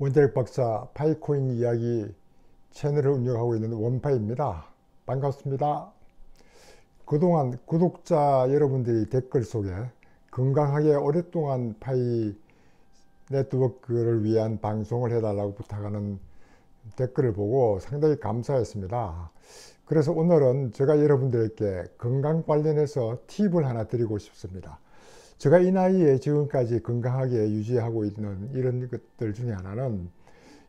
원자력 박사 파이코인 이야기 채널을 운영하고 있는 원파입니다. 반갑습니다. 그동안 구독자 여러분들이 댓글 속에 건강하게 오랫동안 파이 네트워크를 위한 방송을 해달라고 부탁하는 댓글을 보고 상당히 감사했습니다. 그래서 오늘은 제가 여러분들께 건강 관련해서 팁을 하나 드리고 싶습니다. 제가 이 나이에 지금까지 건강하게 유지하고 있는 이런 것들 중에 하나는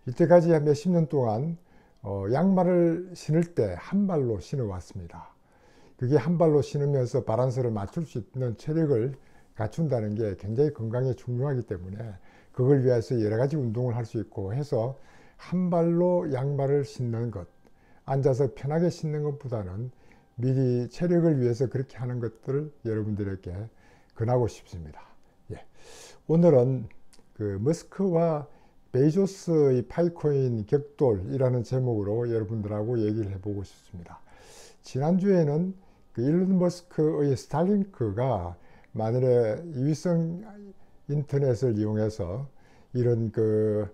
이때까지 한 몇십 년 동안 양말을 신을 때 한 발로 신어 왔습니다. 그게 한 발로 신으면서 바란스를 맞출 수 있는 체력을 갖춘다는 게 굉장히 건강에 중요하기 때문에 그걸 위해서 여러 가지 운동을 할 수 있고 해서 한 발로 양말을 신는 것, 앉아서 편하게 신는 것보다는 미리 체력을 위해서 그렇게 하는 것들을 여러분들에게 권하고 싶습니다. 예. 오늘은 그 머스크와 베이조스의 파이코인 격돌이라는 제목으로 여러분들하고 얘기를 해보고 싶습니다. 지난주에는 그 일론 머스크의 스타링크가 만일에 위성 인터넷을 이용해서 이런 그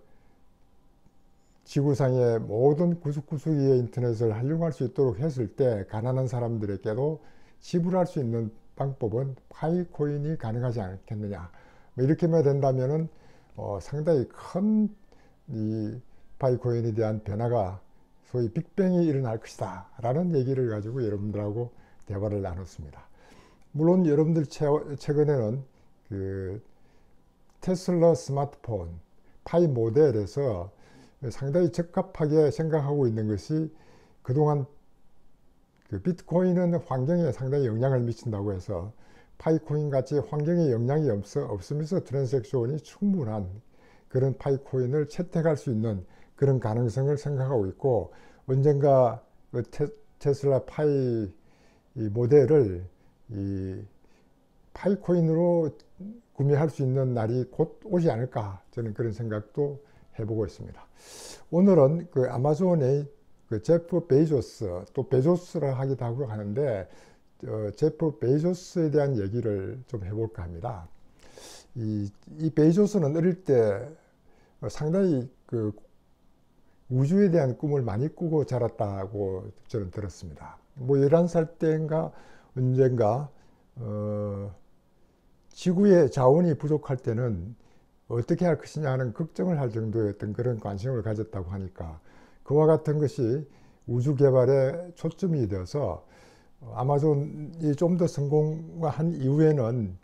지구상의 모든 구석구석의 인터넷을 활용할 수 있도록 했을 때 가난한 사람들에게도 지불할 수 있는 방법은 파이코인이 가능하지 않겠느냐. 이렇게만 된다면은 상당히 큰 이 파이코인에 대한 변화가 소위 빅뱅이 일어날 것이다 라는 얘기를 가지고 여러분들하고 대화를 나눴습니다. 물론 여러분들 최근에는 그 테슬라 스마트폰 파이 모델에서 상당히 적합하게 생각하고 있는 것이 그동안 그 비트코인은 환경에 상당히 영향을 미친다고 해서 파이코인 같이 환경에 영향이 없으면서 트랜잭션이 충분한 그런 파이코인을 채택할 수 있는 그런 가능성을 생각하고 있고, 언젠가 그 테슬라 파이 모델을 이 파이코인으로 구매할 수 있는 날이 곧 오지 않을까, 저는 그런 생각도 해보고 있습니다. 오늘은 그 아마존의 그 제프 베이조스, 또 베조스라 하기도 하고 하는데 제프 베이조스에 대한 얘기를 좀 해볼까 합니다. 이 베이조스는 어릴 때 상당히 그 우주에 대한 꿈을 많이 꾸고 자랐다고 저는 들었습니다. 뭐 11살 때인가 언젠가 지구의 자원이 부족할 때는 어떻게 할 것이냐 하는 걱정을 할 정도였던 그런 관심을 가졌다고 하니까 그와 같은 것이 우주 개발에 초점이 되어서 아마존이 좀 더 성공한 이후에는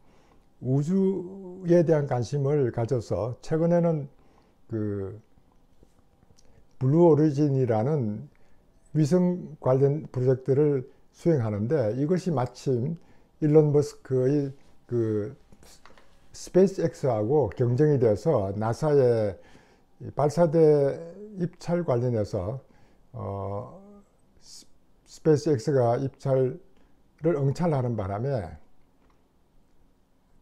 우주에 대한 관심을 가져서 최근에는 그 블루 오리진이라는 위성 관련 프로젝트를 수행하는데, 이것이 마침 일론 머스크의 그 스페이스X하고 경쟁이 되어서 나사의 발사대 입찰 관련해서 스페이스X가 입찰을 응찰하는 바람에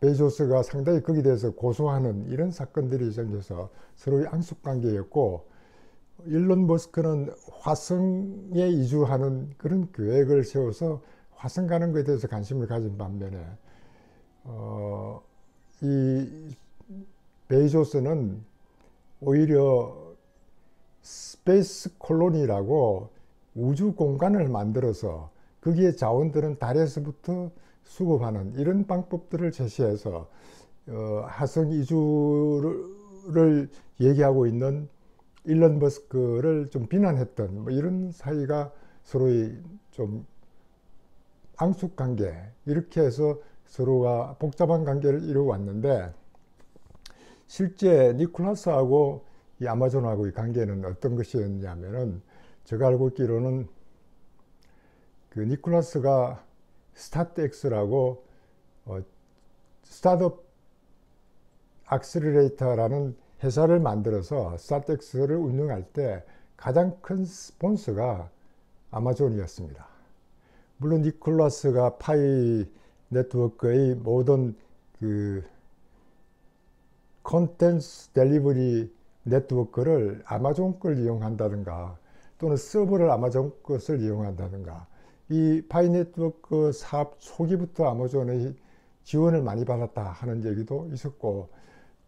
베조스가 상당히 거기에 대해서 고소하는 이런 사건들이 생겨서 서로의 앙숙관계였고, 일론 머스크는 화성에 이주하는 그런 계획을 세워서 화성 가는 것에 대해서 관심을 가진 반면에 이 베조스는 오히려 스페이스 콜로니라고 우주 공간을 만들어서 거기에 자원들은 달에서부터 수급하는 이런 방법들을 제시해서 화성 이주를 얘기하고 있는 일론 머스크를 좀 비난했던 뭐 이런 사이가 서로의 좀 앙숙관계, 이렇게 해서 서로가 복잡한 관계를 이루어왔는데, 실제 니콜라스하고 이 아마존하고의 관계는 어떤 것이었냐면은, 제가 알고 있기로는 그 니콜라스가 스타트X라고 스타트업 악셀러레이터라는 회사를 만들어서 스타트X를 운영할 때 가장 큰 스폰서가 아마존이었습니다. 물론 니콜라스가 파이 네트워크의 모든 그 콘텐츠 델리버리 네트워크를 아마존 걸 이용한다든가 또는 서버를 아마존 것을 이용한다든가, 이 파이 네트워크 사업 초기부터 아마존의 지원을 많이 받았다 하는 얘기도 있었고,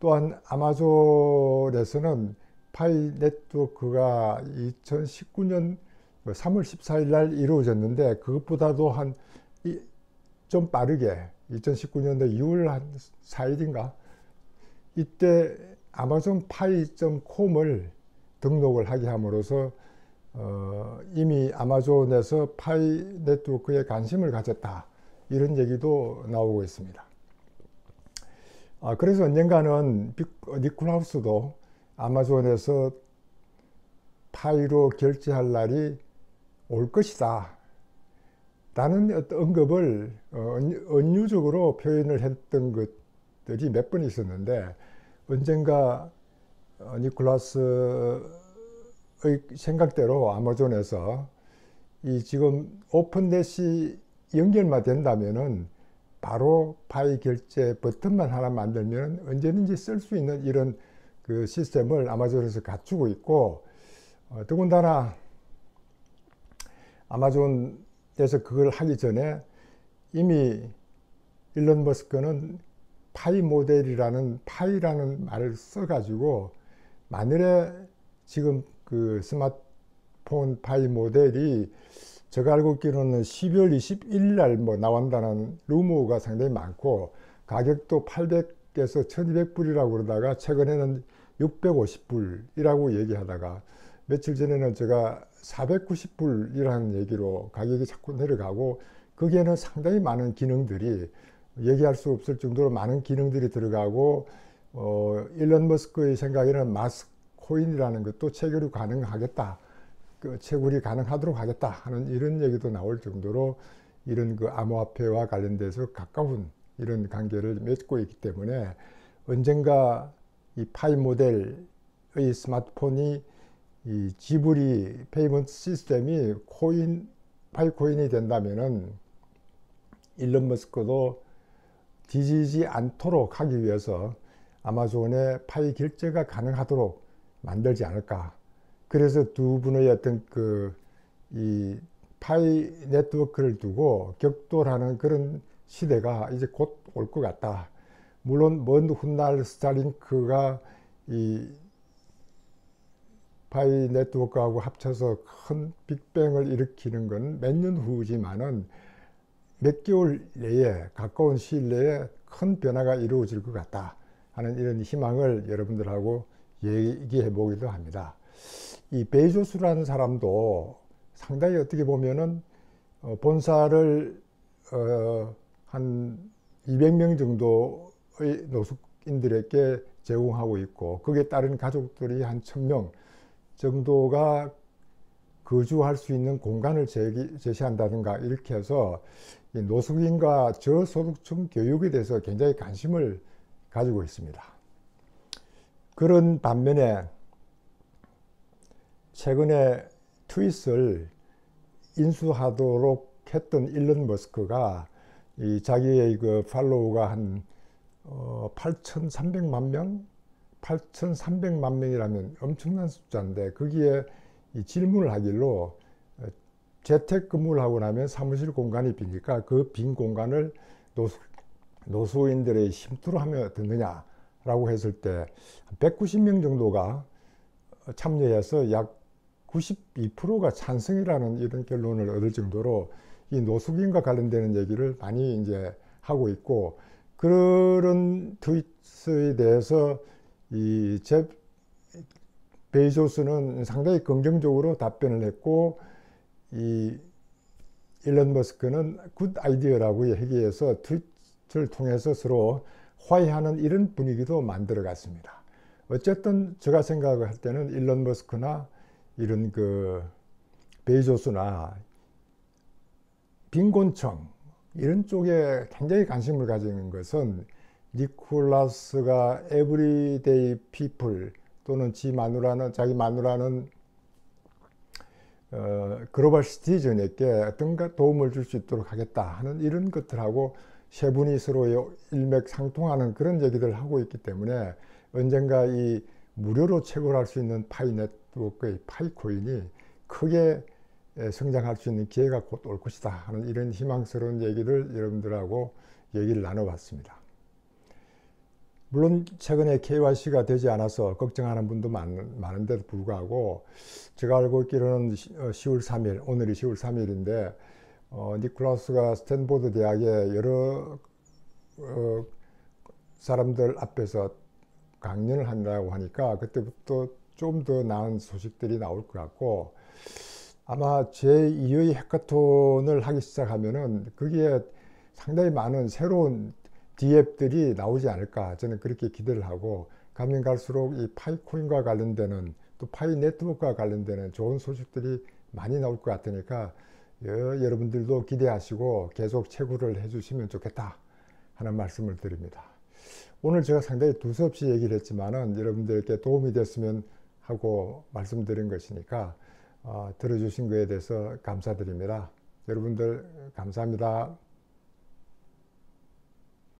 또한 아마존에서는 파이 네트워크가 2019년 3월 14일 날 이루어졌는데, 그것보다도 좀 빠르게 2019년도 6월 한 4일인가 이때 아마존 파이.com을 등록을 하게 함으로써 이미 아마존에서 파이 네트워크에 관심을 가졌다, 이런 얘기도 나오고 있습니다. 그래서 언젠가는 니콜라우스도 아마존에서 파이로 결제할 날이 올 것이다 라는 어떤 언급을 은유적으로 표현을 했던 것들이 몇 번 있었는데, 언젠가 니콜라스의 생각대로 아마존에서 이 지금 오픈넷이 연결만 된다면은 바로 파이 결제 버튼만 하나 만들면 언제든지 쓸 수 있는 이런 그 시스템을 아마존에서 갖추고 있고, 더군다나 아마존에서 그걸 하기 전에 이미 일론 머스크는 파이 모델이라는 파이라는 말을 써가지고, 만일에 지금 그 스마트폰 파이 모델이 제가 알고 있기로는 12월 21일 날 뭐 나온다는 루머가 상당히 많고, 가격도 800에서 1200불이라고 그러다가 최근에는 650불이라고 얘기하다가, 며칠 전에는 제가 490불이라는 얘기로 가격이 자꾸 내려가고, 거기에는 상당히 많은 기능들이, 얘기할 수 없을 정도로 많은 기능들이 들어가고, 일론 머스크의 생각에는 마스코인이라는 것도 체결이 가능하겠다, 채굴이 가능하도록 하겠다 하는 이런 얘기도 나올 정도로, 이런 그 암호화폐와 관련돼서 가까운 이런 관계를 맺고 있기 때문에, 언젠가 이 파이 모델의 스마트폰이 이 지브리 페이먼트 시스템이 파이 코인이 된다면은 일론 머스크도 뒤지지 않도록 하기 위해서 아마존에 파이 결제가 가능하도록 만들지 않을까. 그래서 두 분의 어떤 이 파이 네트워크를 두고 격돌하는 그런 시대가 이제 곧 올 것 같다. 물론 먼 훗날 스타링크가 이 파이 네트워크하고 합쳐서 큰 빅뱅을 일으키는 건 몇 년 후지만은 몇 개월 내에, 가까운 시일 내에 큰 변화가 이루어질 것 같다 하는 이런 희망을 여러분들하고 얘기해 보기도 합니다. 이 베이조스라는 사람도 상당히 어떻게 보면은 본사를 한 200명 정도의 노숙인들에게 제공하고 있고, 거기에 따른 가족들이 한 1000명 정도가 거주할 수 있는 공간을 제시한다든가, 이렇게 해서 이 노숙인과 저소득층 교육에 대해서 굉장히 관심을 가지고 있습니다. 그런 반면에 최근에 트윗을 인수하도록 했던 일론 머스크가 이 자기의 그 팔로우가 한 8,300만 명? 8,300만 명이라면 엄청난 숫자인데, 거기에 이 질문을 하길로 재택근무를 하고 나면 사무실 공간이 비니까 그 빈 공간을 노숙인들의 쉼터로 하면 되느냐라고 했을 때 190명 정도가 참여해서 약 92%가 찬성이라는 이런 결론을 얻을 정도로 이 노숙인과 관련되는 얘기를 많이 이제 하고 있고, 그런 트윗에 대해서 이 베이조스는 상당히 긍정적으로 답변을 했고, 이 일론 머스크는 굿 아이디어라고 얘기해서 트윗을 통해서 서로 화해하는 이런 분위기도 만들어 갔습니다. 어쨌든 제가 생각할 때는 일론 머스크나 이런 그 베이조스나 빈곤층 이런 쪽에 굉장히 관심을 가지는 것은, 니콜라스가 에브리데이 피플 또는 자기 마누라는 글로벌 시티즌에게 어떤가 도움을 줄 수 있도록 하겠다 하는 이런 것들하고 세 분이 서로 일맥상통하는 그런 얘기들을 하고 있기 때문에, 언젠가 이 무료로 채굴할 수 있는 파이 네트워크의 파이코인이 크게 성장할 수 있는 기회가 곧 올 것이다 하는 이런 희망스러운 얘기를 여러분들하고 얘기를 나눠봤습니다. 물론 최근에 KYC가 되지 않아서 걱정하는 분도 많은데도 불구하고 제가 알고 있기로는 10월 3일, 오늘이 10월 3일인데 니콜라우스가 스탠포드 대학의 여러 사람들 앞에서 강연을 한다고 하니까 그때부터 좀 더 나은 소식들이 나올 것 같고, 아마 제2의 해커톤을 하기 시작하면은 거기에 상당히 많은 새로운 D앱들이 나오지 않을까, 저는 그렇게 기대를 하고, 가면 갈수록 이 파이코인과 관련되는, 또 파이 네트워크와 관련되는 좋은 소식들이 많이 나올 것 같으니까 여러분들도 기대하시고 계속 채굴을 해주시면 좋겠다 하는 말씀을 드립니다. 오늘 제가 상당히 두서없이 얘기를 했지만은 여러분들께 도움이 됐으면 하고 말씀드린 것이니까 들어주신 거에 대해서 감사드립니다. 여러분들 감사합니다.